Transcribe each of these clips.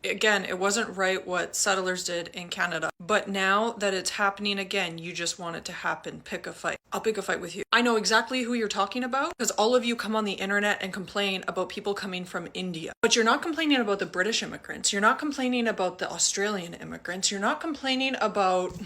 Again, it wasn't right what settlers did in Canada. But now that it's happening again, you just want it to happen. Pick a fight. I'll pick a fight with you. I know exactly who you're talking about because all of you come on the internet and complain about people coming from India. But you're not complaining about the British immigrants. You're not complaining about the Australian immigrants. You're not complaining about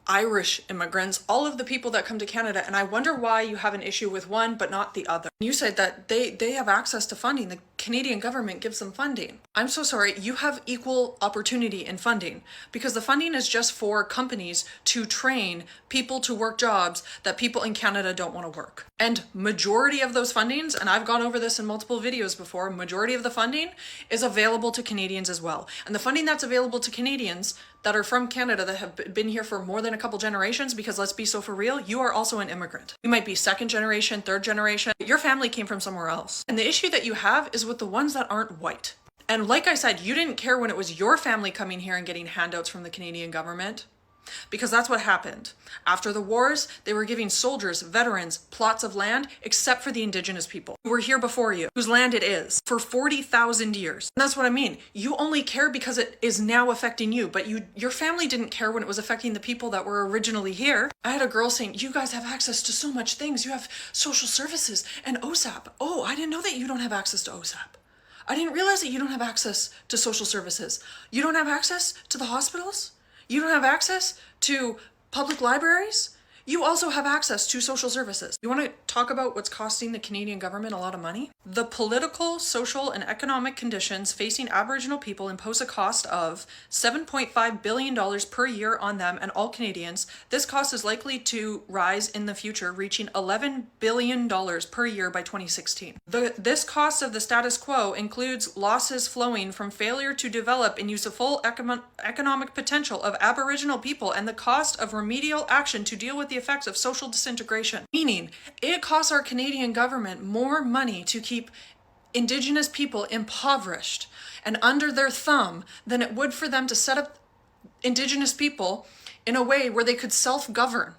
Irish immigrants, all of the people that come to Canada, and I wonder why you have an issue with one but not the other. You said that they have access to funding. The Canadian government gives them funding. I'm so sorry, you have equal opportunity in funding because the funding is just for companies to train people to work jobs that people in Canada don't want to work. And majority of those fundings, and I've gone over this in multiple videos before, majority of the funding is available to Canadians as well. And the funding that's available to Canadians that are from Canada that have been here for more than a couple generations, because let's be so for real, you are also an immigrant. You might be second generation, third generation, your family came from somewhere else. And the issue that you have is with the ones that aren't white. And like I said, you didn't care when it was your family coming here and getting handouts from the Canadian government. Because that's what happened. After the wars, they were giving soldiers, veterans, plots of land, except for the indigenous people who were here before you, whose land it is, for 40,000 years. And that's what I mean. You only care because it is now affecting you, but your family didn't care when it was affecting the people that were originally here. I had a girl saying, you guys have access to so much things. You have social services and OSAP. Oh, I didn't know that you don't have access to OSAP. I didn't realize that you don't have access to social services. You don't have access to the hospitals? You don't have access to public libraries? You also have access to social services. You want to talk about what's costing the Canadian government a lot of money? The political, social, and economic conditions facing Aboriginal people impose a cost of $7.5 billion per year on them and all Canadians. This cost is likely to rise in the future, reaching $11 billion per year by 2016. This cost of the status quo includes losses flowing from failure to develop and use the full economic potential of Aboriginal people and the cost of remedial action to deal with the effects of social disintegration. Meaning, it costs our Canadian government more money to keep Indigenous people impoverished and under their thumb than it would for them to set up Indigenous people in a way where they could self-govern.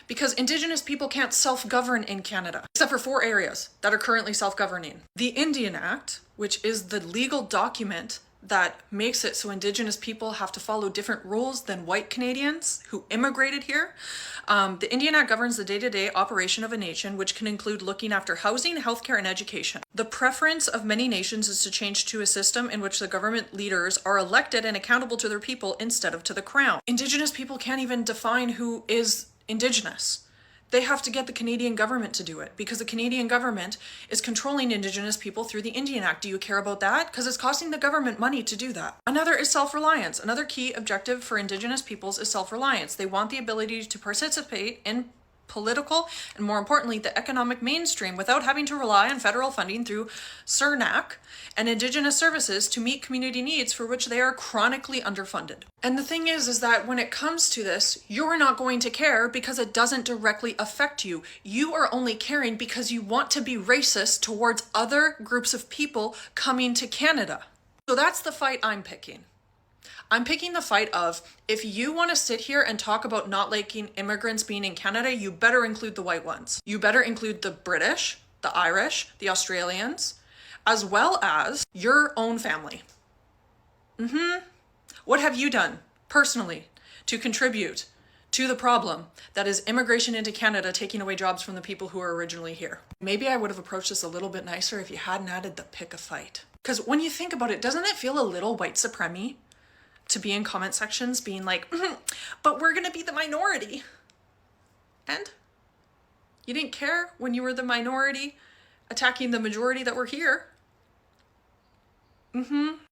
Because Indigenous people can't self-govern in Canada, except for 4 areas that are currently self-governing. The Indian Act, which is the legal document that makes it so Indigenous people have to follow different rules than white Canadians who immigrated here. The Indian Act governs the day-to-day operation of a nation, which can include looking after housing, healthcare, and education. The preference of many nations is to change to a system in which the government leaders are elected and accountable to their people instead of to the crown. Indigenous people can't even define who is Indigenous. They have to get the Canadian government to do it because the Canadian government is controlling Indigenous people through the Indian Act. Do you care about that? Because it's costing the government money to do that. Another is self-reliance. Another key objective for Indigenous peoples is self-reliance. They want the ability to participate in political and, more importantly, the economic mainstream without having to rely on federal funding through CERNAC and Indigenous services to meet community needs for which they are chronically underfunded. And the thing is that when it comes to this, you're not going to care because it doesn't directly affect you. You are only caring because you want to be racist towards other groups of people coming to Canada. So that's the fight I'm picking. I'm picking the fight of, if you want to sit here and talk about not liking immigrants being in Canada, you better include the white ones. You better include the British, the Irish, the Australians, as well as your own family. What have you done personally to contribute to the problem that is immigration into Canada taking away jobs from the people who are originally here? Maybe I would have approached this a little bit nicer if you hadn't added the pick a fight. Because when you think about it, doesn't it feel a little white supremacy to be in comment sections being like, but we're gonna be the minority? And you didn't care when you were the minority attacking the majority that were here.